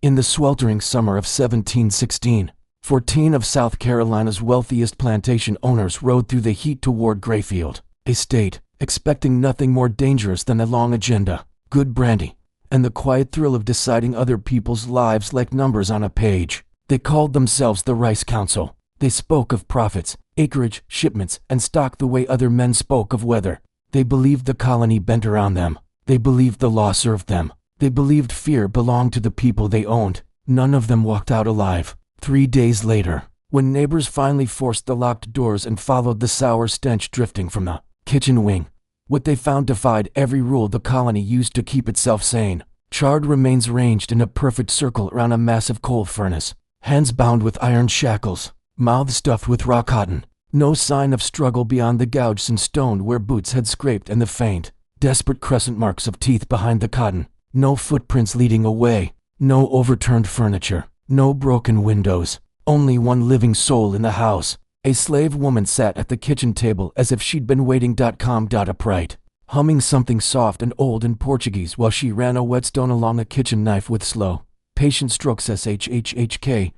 In the sweltering summer of 1716, 14 of South Carolina's wealthiest plantation owners rode through the heat toward Greyfield Estate, expecting nothing more dangerous than a long agenda, good brandy, and the quiet thrill of deciding other people's lives like numbers on a page. They called themselves the Rice Council. They spoke of profits, acreage, shipments, and stock the way other men spoke of weather. They believed the colony bent around them. They believed the law served them. They believed fear belonged to the people they owned. None of them walked out alive. 3 days later, when neighbors finally forced the locked doors and followed the sour stench drifting from the kitchen wing, what they found defied every rule the colony used to keep itself sane. Charred remains ranged in a perfect circle around a massive coal furnace, hands bound with iron shackles, mouths stuffed with raw cotton. No sign of struggle beyond the gouges in stone where boots had scraped and the faint, desperate crescent marks of teeth behind the cotton. No footprints leading away, no overturned furniture, no broken windows, only one living soul in the house. A slave woman sat at the kitchen table as if she'd been waiting. Upright, humming something soft and old in Portuguese while she ran a whetstone along a kitchen knife with slow, patient strokes. Shhhk,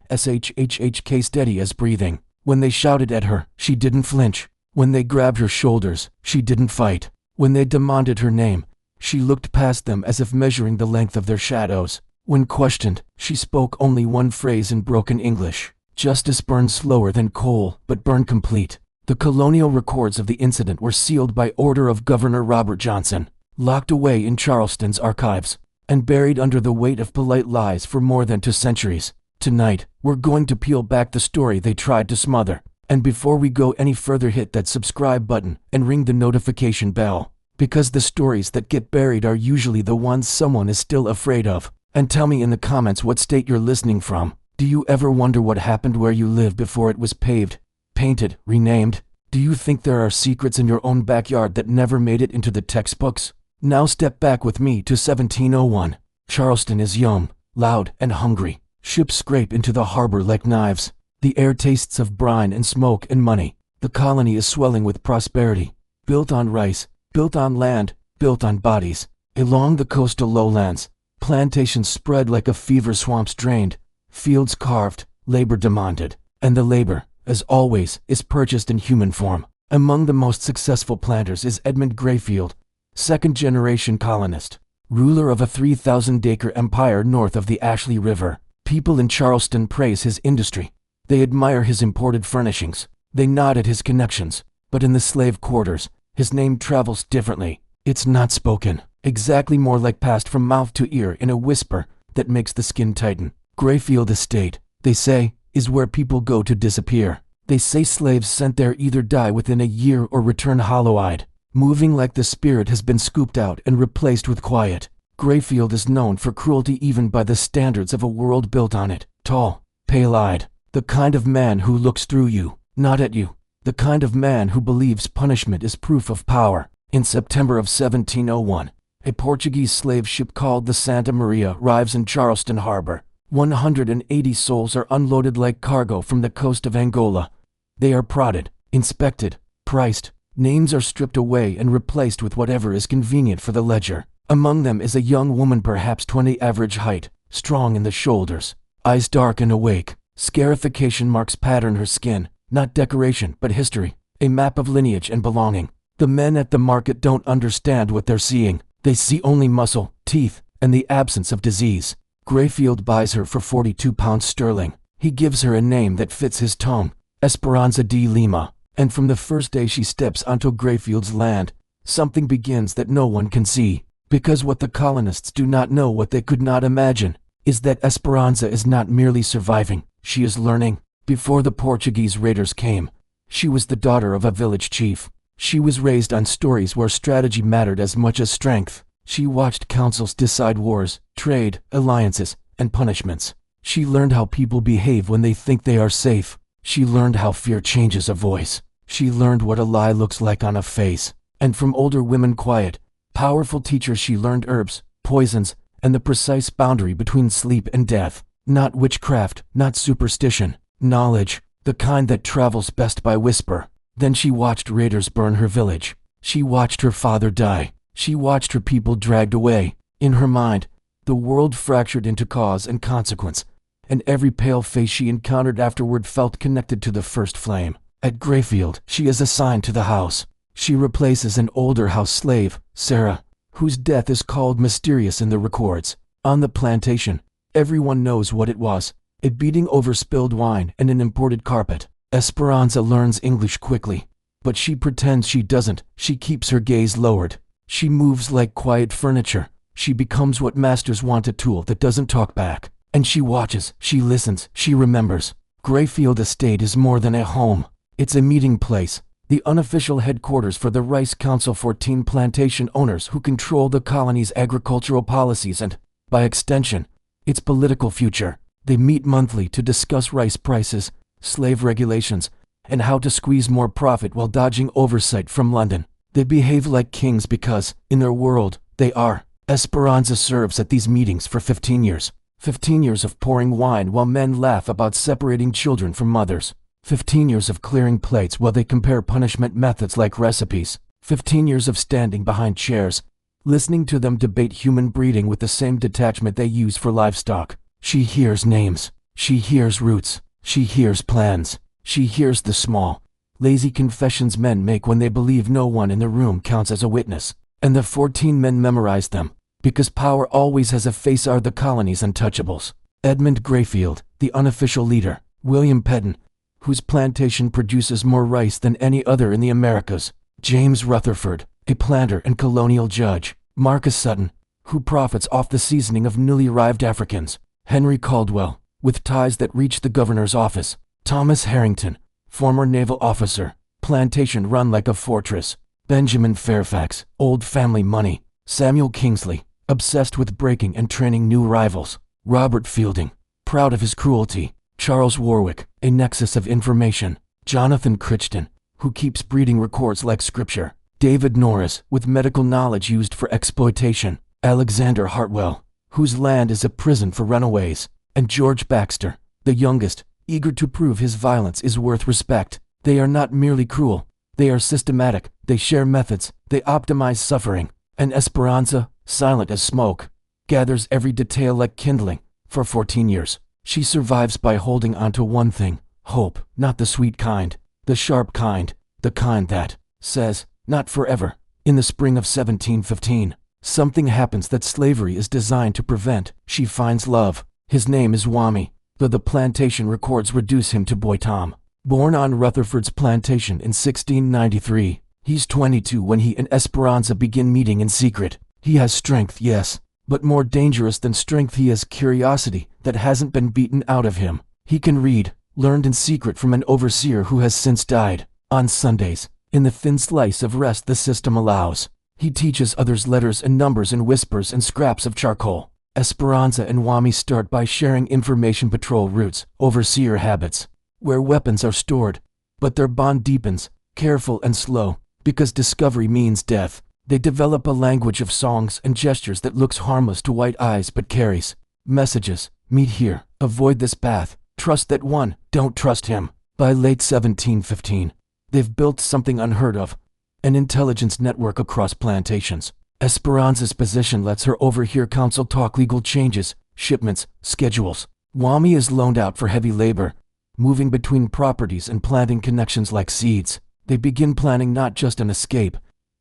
shhhk, steady as breathing. When they shouted at her, she didn't flinch. When they grabbed her shoulders, she didn't fight. When they demanded her name, she looked past them as if measuring the length of their shadows. When questioned, she spoke only one phrase in broken English. Justice burned slower than coal, but burned complete. The colonial records of the incident were sealed by order of Governor Robert Johnson, locked away in Charleston's archives, and buried under the weight of polite lies for more than 2 centuries. Tonight, we're going to peel back the story they tried to smother. And before we go any further, hit that subscribe button and ring the notification bell, because the stories that get buried are usually the ones someone is still afraid of. And tell me in the comments what state you're listening from. Do you ever wonder what happened where you live before it was paved, painted, renamed? Do you think there are secrets in your own backyard that never made it into the textbooks? Now step back with me to 1701. Charleston is young, loud, and hungry. Ships scrape into the harbor like knives. The air tastes of brine and smoke and money. The colony is swelling with prosperity. Built on rice, built on land, built on bodies. Along the coastal lowlands, plantations spread like a fever, swamps drained, fields carved, labor demanded. And the labor, as always, is purchased in human form. Among the most successful planters is Edmund Greyfield, second-generation colonist, ruler of a 3,000-acre empire north of the Ashley River. People in Charleston praise his industry. They admire his imported furnishings. They nod at his connections. But in the slave quarters, his name travels differently. It's not spoken. Exactly, more like passed from mouth to ear in a whisper that makes the skin tighten. Greyfield Estate, they say, is where people go to disappear. They say slaves sent there either die within a year or return hollow-eyed, moving like the spirit has been scooped out and replaced with quiet. Greyfield is known for cruelty even by the standards of a world built on it. Tall, pale-eyed, the kind of man who looks through you, not at you. The kind of man who believes punishment is proof of power. In September of 1701, a Portuguese slave ship called the Santa Maria arrives in Charleston Harbor. 180 souls are unloaded like cargo from the coast of Angola. They are prodded, inspected, priced. Names are stripped away and replaced with whatever is convenient for the ledger. Among them is a young woman, perhaps 20, average height, strong in the shoulders, eyes dark and awake. Scarification marks pattern her skin, not decoration but history, a map of lineage and belonging. The men at the market don't understand what they're seeing. They see only muscle, teeth, and the absence of disease. Greyfield buys her for 42 pounds sterling. He gives her a name that fits his tone, Esperanza de Lima. And from the first day she steps onto Greyfield's land, something begins that no one can see. Because what the colonists do not know, what they could not imagine, is that Esperanza is not merely surviving, she is learning. Before the Portuguese raiders came, she was the daughter of a village chief. She was raised on stories where strategy mattered as much as strength. She watched councils decide wars, trade, alliances, and punishments. She learned how people behave when they think they are safe. She learned how fear changes a voice. She learned what a lie looks like on a face. And from older women, quiet, powerful teachers, she learned herbs, poisons, and the precise boundary between sleep and death. Not witchcraft, not superstition. Knowledge, the kind that travels best by whisper. Then she watched raiders burn her village. She watched her father die. She watched her people dragged away. In her mind, the The world fractured into cause and consequence, and every pale face she encountered afterward felt connected to the first flame. At Greyfield, she is assigned to the house. She replaces an older house slave, Sarah, whose death is called mysterious in the records. On the plantation, everyone knows what it was: a beating over spilled wine and an imported carpet. Esperanza learns English quickly, but she pretends she doesn't. She keeps her gaze lowered. She moves like quiet furniture. She becomes what masters want: a tool that doesn't talk back. And she watches, she listens, she remembers. Greyfield Estate is more than a home. It's a meeting place, the unofficial headquarters for the Rice Council, 14 plantation owners who control the colony's agricultural policies and, by extension, its political future. They meet monthly to discuss rice prices, slave regulations, and how to squeeze more profit while dodging oversight from London. They behave like kings because, in their world, they are. Esperanza serves at these meetings for 15 years. 15 years of pouring wine while men laugh about separating children from mothers. 15 years of clearing plates while they compare punishment methods like recipes. 15 years of standing behind chairs, listening to them debate human breeding with the same detachment they use for livestock. She hears names. She hears roots. She hears plans. She hears the small, lazy confessions men make when they believe no one in the room counts as a witness. And the 14 men memorize them, because power always has a face. Are the colony's untouchables. Edmund Greyfield, the unofficial leader. William Pedden, whose plantation produces more rice than any other in the Americas. James Rutherford, a planter and colonial judge. Marcus Sutton, who profits off the seasoning of newly arrived Africans. Henry Caldwell, with ties that reach the governor's office. Thomas Harrington, former naval officer, plantation run like a fortress. Benjamin Fairfax, old family money. Samuel Kingsley, obsessed with breaking and training new rivals. Robert Fielding, proud of his cruelty. Charles Warwick, a nexus of information. Jonathan Crichton, who keeps breeding records like scripture. David Norris, with medical knowledge used for exploitation. Alexander Hartwell, whose land is a prison for runaways. And George Baxter, the youngest, eager to prove his violence is worth respect. They are not merely cruel. They are systematic. They share methods. They optimize suffering. And Esperanza, silent as smoke, gathers every detail like kindling. For 14 years, she survives by holding on to one thing: hope. Not the sweet kind, the sharp kind, the kind that says, not forever. In the spring of 1715, something happens that slavery is designed to prevent. She finds love. His name is Wami, though the plantation records reduce him to Boy Tom. Born on Rutherford's plantation in 1693, he's 22 when he and Esperanza begin meeting in secret. He has strength, yes, but more dangerous than strength, he has curiosity that hasn't been beaten out of him. He can read, learned in secret from an overseer who has since died. On Sundays, in the thin slice of rest the system allows, he teaches others letters and numbers and whispers and scraps of charcoal. Esperanza and Wami start by sharing information: patrol routes, overseer habits, where weapons are stored. But their bond deepens, careful and slow, because discovery means death. They develop a language of songs and gestures that looks harmless to white eyes but carries messages: meet here, avoid this path, trust that one, don't trust him. By late 1715, they've built something unheard of: an intelligence network across plantations. Esperanza's position lets her overhear council talk legal changes, shipments, schedules. Wami is loaned out for heavy labor, moving between properties and planting connections like seeds. They begin planning not just an escape,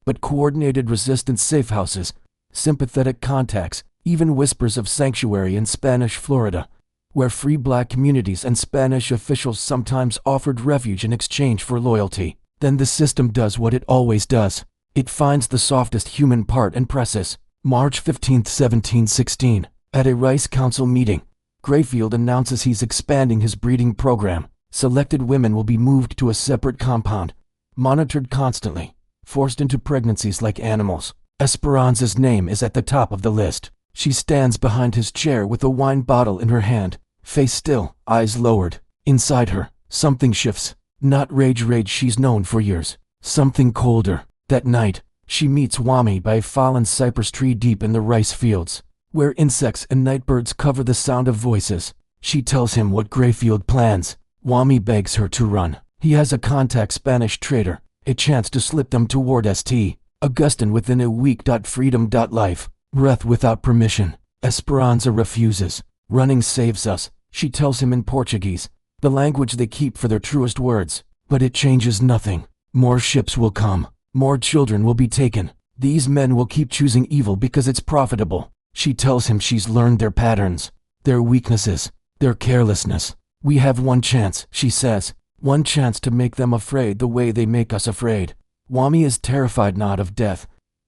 but coordinated resistance: safe houses, sympathetic contacts, even whispers of sanctuary in Spanish Florida, where free black communities and Spanish officials sometimes offered refuge in exchange for loyalty. Then the system does what it always does. It finds the softest human part and presses. March 15, 1716, at a Rice Council meeting, Greyfield announces he's expanding his breeding program. Selected women will be moved to a separate compound, monitored constantly, forced into pregnancies like animals. Esperanza's name is at the top of the list. She stands behind his chair with a wine bottle in her hand, face still, eyes lowered. Inside her, something shifts. Not rage she's known for years. Something colder. That night, she meets Wami by a fallen cypress tree deep in the rice fields, where insects and nightbirds cover the sound of voices. She tells him what Greyfield plans. Wami begs her to run. He has a contact Spanish trader, a chance to slip them toward St. Augustine within a week. Freedom. Life. Breath without permission. Esperanza refuses. Running saves us, she tells him in Portuguese, the language they keep for their truest words. But it changes nothing. More ships will come. More children will be taken. These men will keep choosing evil because it's profitable. She tells him she's learned their patterns, their weaknesses, their carelessness. We have one chance, she says. One chance to make them afraid the way they make us afraid. Wami is terrified not of death,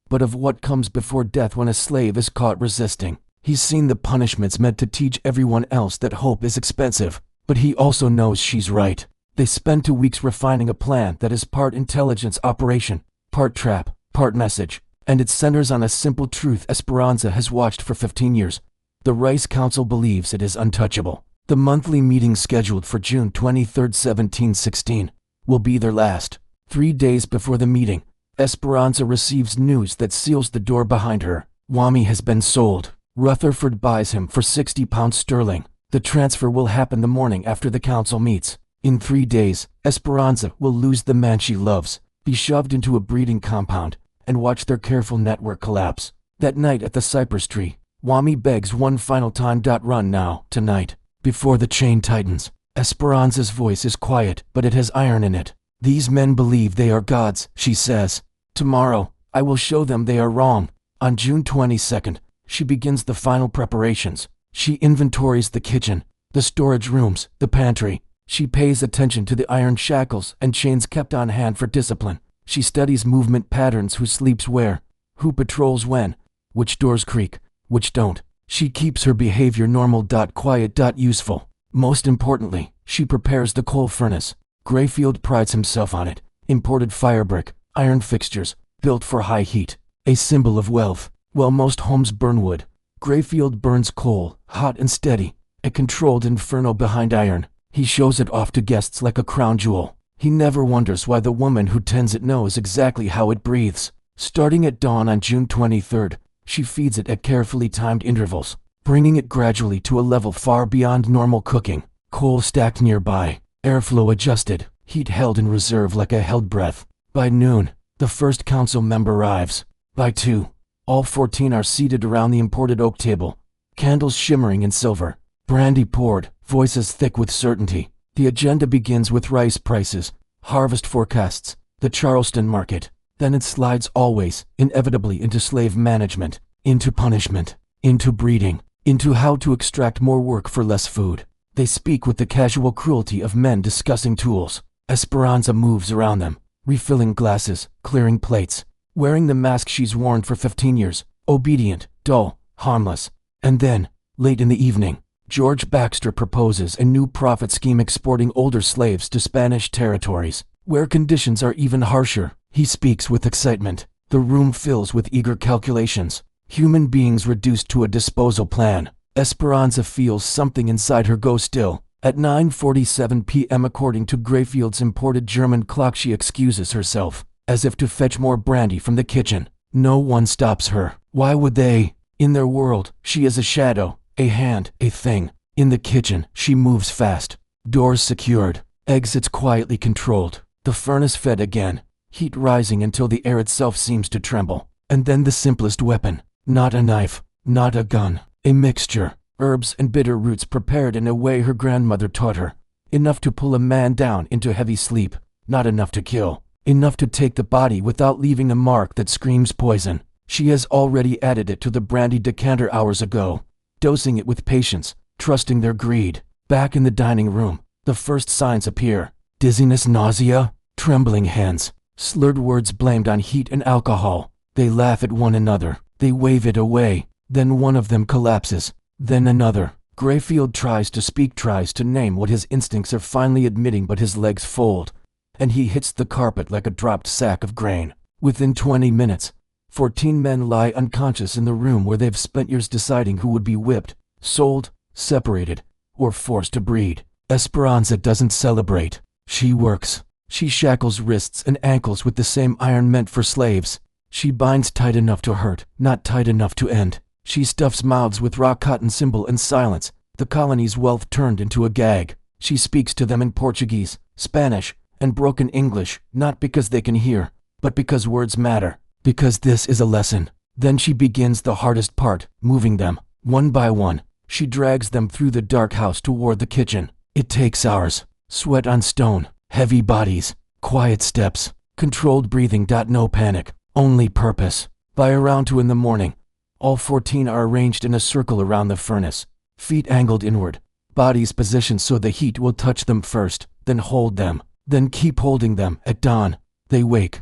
but of what comes before death when a slave is caught resisting. He's seen the punishments meant to teach everyone else that hope is expensive, but he also knows she's right. They spend 2 weeks refining a plan that is part intelligence operation, part trap, part message, and it centers on a simple truth Esperanza has watched for 15 years. The Rice Council believes it is untouchable. The monthly meeting scheduled for June 23, 1716, will be their last. 3 days before the meeting, Esperanza receives news that seals the door behind her. Wami has been sold. Rutherford buys him for £60 sterling. The transfer will happen the morning after the council meets. In 3 days, Esperanza will lose the man she loves, be shoved into a breeding compound, and watch their careful network collapse. That night at the cypress tree, Wami begs one final time. Run now, tonight, before the chain tightens. Esperanza's voice is quiet, but it has iron in it. These men believe they are gods, she says. Tomorrow, I will show them they are wrong. On June 22nd, she begins the final preparations. She inventories the kitchen, the storage rooms, the pantry. She pays attention to the iron shackles and chains kept on hand for discipline. She studies movement patterns, who sleeps where, who patrols when, which doors creak, which don't. She keeps her behavior normal, quiet, useful. Most importantly, she prepares the coal furnace. Greyfield prides himself on it. Imported firebrick, iron fixtures, built for high heat. A symbol of wealth. While most homes burn wood, Greyfield burns coal, hot and steady, a controlled inferno behind iron. He shows it off to guests like a crown jewel. He never wonders why the woman who tends it knows exactly how it breathes. Starting at dawn on June 23rd, she feeds it at carefully timed intervals, bringing it gradually to a level far beyond normal cooking. Coal stacked nearby, airflow adjusted, heat held in reserve like a held breath. By noon, the first council member arrives. By 2, all 14 are seated around the imported oak table, candles shimmering in silver, brandy poured, voices thick with certainty. The agenda begins with rice prices, harvest forecasts, the Charleston market. Then it slides always, inevitably, into slave management, into punishment, into breeding, into how to extract more work for less food. They speak with the casual cruelty of men discussing tools. Esperanza moves around them, refilling glasses, clearing plates, wearing the mask she's worn for 15 years, obedient, dull, harmless. And then, late in the evening, George Baxter proposes a new profit scheme exporting older slaves to Spanish territories, where conditions are even harsher. He speaks with excitement. The room fills with eager calculations. Human beings reduced to a disposal plan. Esperanza feels something inside her go still. At 9:47 p.m. according to Greyfield's imported German clock, she excuses herself, as if to fetch more brandy from the kitchen. No one stops her. Why would they? In their world, she is a shadow, a hand, a thing. In the kitchen, she moves fast. Doors secured. Exits quietly controlled. The furnace fed again, heat rising until the air itself seems to tremble. And then the simplest weapon. Not a knife, not a gun. A mixture. Herbs and bitter roots prepared in a way her grandmother taught her. Enough to pull a man down into heavy sleep. Not enough to kill. Enough to take the body without leaving a mark that screams poison. She has already added it to the brandy decanter hours ago, dosing it with patience, trusting their greed. Back in the dining room, the first signs appear. Dizziness, nausea, trembling hands, slurred words blamed on heat and alcohol. They laugh at one another. They wave it away. Then one of them collapses. Then another. Greyfield tries to speak, tries to name what his instincts are finally admitting, but his legs fold, and he hits the carpet like a dropped sack of grain. Within 20 minutes, 14 men lie unconscious in the room where they've spent years deciding who would be whipped, sold, separated, or forced to breed. Esperanza doesn't celebrate. She works. She shackles wrists and ankles with the same iron meant for slaves. She binds tight enough to hurt, not tight enough to end. She stuffs mouths with raw cotton symbol and silence, the colony's wealth turned into a gag. She speaks to them in Portuguese, Spanish, and broken English, not because they can hear, but because words matter, because this is a lesson. Then she begins the hardest part, moving them. One by one, she drags them through the dark house toward the kitchen. It takes hours. Sweat on stone, heavy bodies, quiet steps, controlled breathing. No panic, only purpose. By around 2 in the morning, all 14 are arranged in a circle around the furnace, feet angled inward, bodies positioned so the heat will touch them first, then hold them, then keep holding them. At dawn, they wake.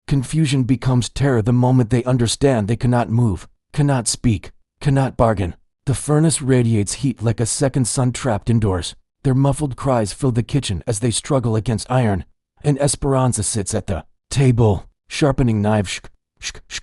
Confusion becomes terror the moment they understand they cannot move, cannot speak, cannot bargain. The furnace radiates heat like a second sun trapped indoors. Their muffled cries fill the kitchen as they struggle against iron, and Esperanza sits at the table, sharpening knives,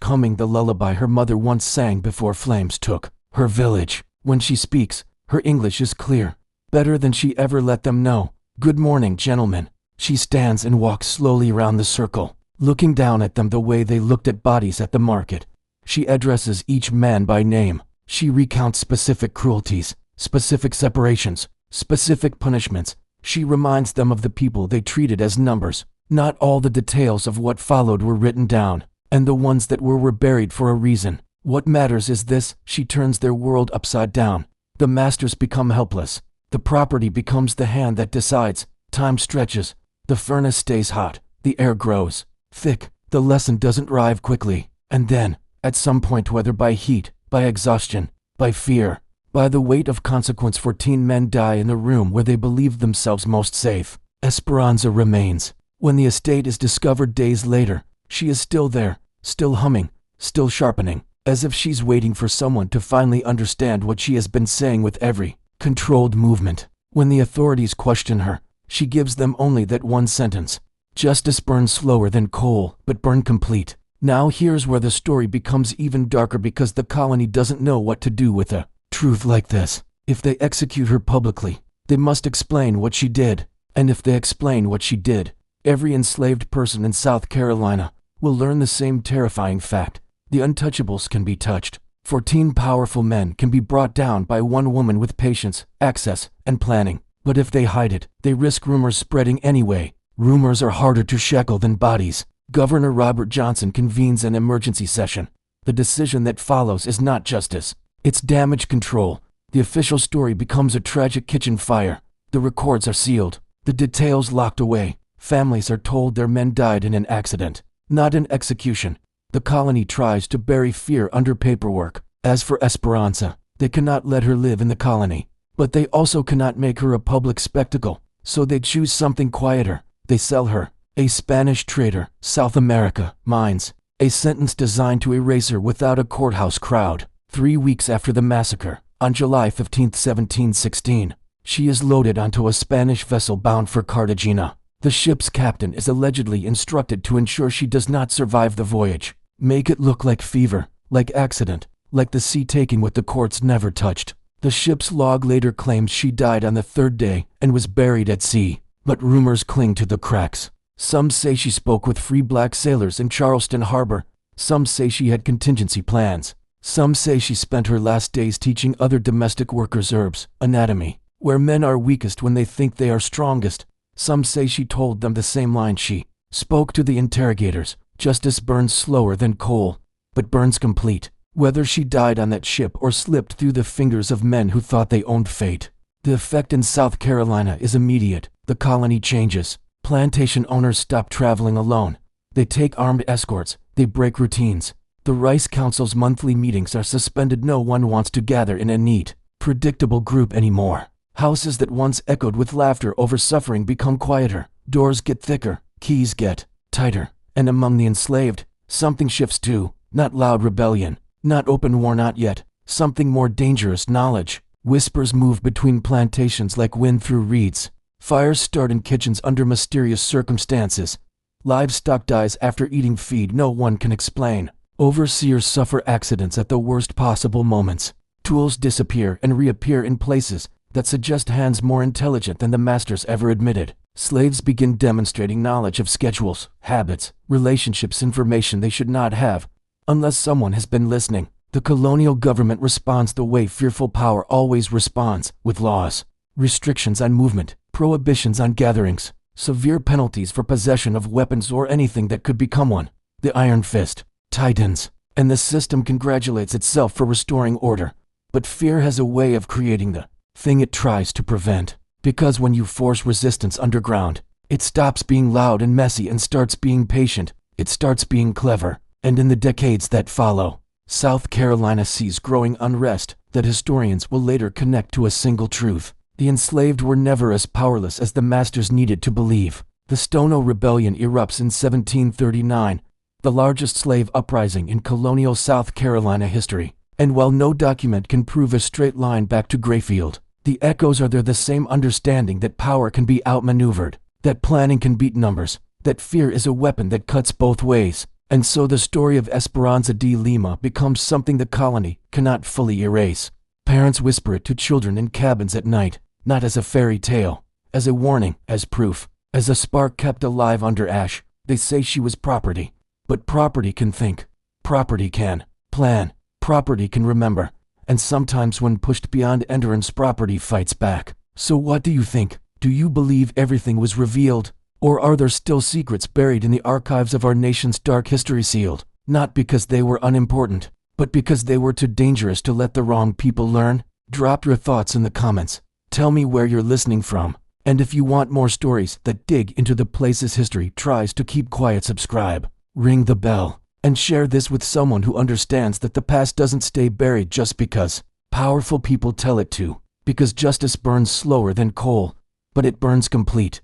humming the lullaby her mother once sang before flames took her village. When she speaks, her English is clear, better than she ever let them know. Good morning, gentlemen. She stands and walks slowly around the circle, looking down at them the way they looked at bodies at the market. She addresses each man by name. She recounts specific cruelties, specific separations, specific punishments. She reminds them of the people they treated as numbers. Not all the details of what followed were written down, and the ones that were buried for a reason. What matters is this: she turns their world upside down. The masters become helpless. The property becomes the hand that decides. Time stretches. The furnace stays hot. The air grows thick. The lesson doesn't arrive quickly. And then, at some point, whether by heat, by exhaustion, by fear, by the weight of consequence, 14 men die in the room where they believed themselves most safe. Esperanza remains. When the estate is discovered days later, she is still there, still humming, still sharpening, as if she's waiting for someone to finally understand what she has been saying with every controlled movement. When the authorities question her, she gives them only that one sentence: justice burns slower than coal, but burn complete. Now here's where the story becomes even darker, because the colony doesn't know what to do with a truth like this. If they execute her publicly, they must explain what she did. And if they explain what she did, every enslaved person in South Carolina will learn the same terrifying fact: the untouchables can be touched. 14 powerful men can be brought down by one woman with patience, access, and planning. But if they hide it, they risk rumors spreading anyway. Rumors are harder to shackle than bodies. Governor Robert Johnson convenes an emergency session. The decision that follows is not justice, it's damage control. The official story becomes a tragic kitchen fire. The records are sealed, the details locked away. Families are told their men died in an accident, not an execution. The colony tries to bury fear under paperwork. As for Esperanza, they cannot let her live in the colony, but they also cannot make her a public spectacle, so they choose something quieter. They sell her. A Spanish trader, South America, mines. A sentence designed to erase her without a courthouse crowd. 3 weeks after the massacre, on July 15, 1716, she is loaded onto a Spanish vessel bound for Cartagena. The ship's captain is allegedly instructed to ensure she does not survive the voyage. Make it look like fever, like accident, like the sea taking what the courts never touched. The ship's log later claims she died on the 3rd day and was buried at sea, but rumors cling to the cracks. Some say she spoke with free black sailors in Charleston Harbor. Some say she had contingency plans. Some say she spent her last days teaching other domestic workers herbs, anatomy, where men are weakest when they think they are strongest. Some say she told them the same line she spoke to the interrogators: justice burns slower than coal, but burns complete. Whether she died on that ship or slipped through the fingers of men who thought they owned fate, the effect in South Carolina is immediate. The colony changes. Plantation owners stop traveling alone. They take armed escorts. They break routines. The Rice Council's monthly meetings are suspended. No one wants to gather in a neat, predictable group anymore. Houses that once echoed with laughter over suffering become quieter. Doors get thicker. Keys get tighter. And among the enslaved, something shifts too. Not loud rebellion. Not open war, not yet. Something more dangerous: knowledge. Whispers move between plantations like wind through reeds. Fires start in kitchens under mysterious circumstances. Livestock dies after eating feed no one can explain. Overseers suffer accidents at the worst possible moments. Tools disappear and reappear in places that suggest hands more intelligent than the masters ever admitted. Slaves begin demonstrating knowledge of schedules, habits, relationships, information they should not have, unless someone has been listening. The colonial government responds the way fearful power always responds, with laws, restrictions on movement, prohibitions on gatherings, Severe penalties for possession of weapons or anything that could become one. The Iron Fist tightens, and the system congratulates itself for restoring order. But fear has a way of creating the thing it tries to prevent. Because when you force resistance underground, it stops being loud and messy and starts being patient. It starts being clever. And in the decades that follow, South Carolina sees growing unrest that historians will later connect to a single truth. The enslaved were never as powerless as the masters needed to believe. The Stono Rebellion erupts in 1739, the largest slave uprising in colonial South Carolina history. And while no document can prove a straight line back to Greyfield, the echoes are there, the same understanding that power can be outmaneuvered, that planning can beat numbers, that fear is a weapon that cuts both ways. And so the story of Esperanza de Lima becomes something the colony cannot fully erase. Parents whisper it to children in cabins at night, not as a fairy tale, as a warning, as proof, as a spark kept alive under ash. They say she was property. But property can think. Property can plan. Property can remember. And sometimes when pushed beyond endurance, property fights back. So what do you think? Do you believe everything was revealed? Or are there still secrets buried in the archives of our nation's dark history, sealed, not because they were unimportant, but because they were too dangerous to let the wrong people learn? Drop your thoughts in the comments. Tell me where you're listening from. And if you want more stories that dig into the places history tries to keep quiet, subscribe, ring the bell, and share this with someone who understands that the past doesn't stay buried just because powerful people tell it to. Because justice burns slower than coal, but it burns complete.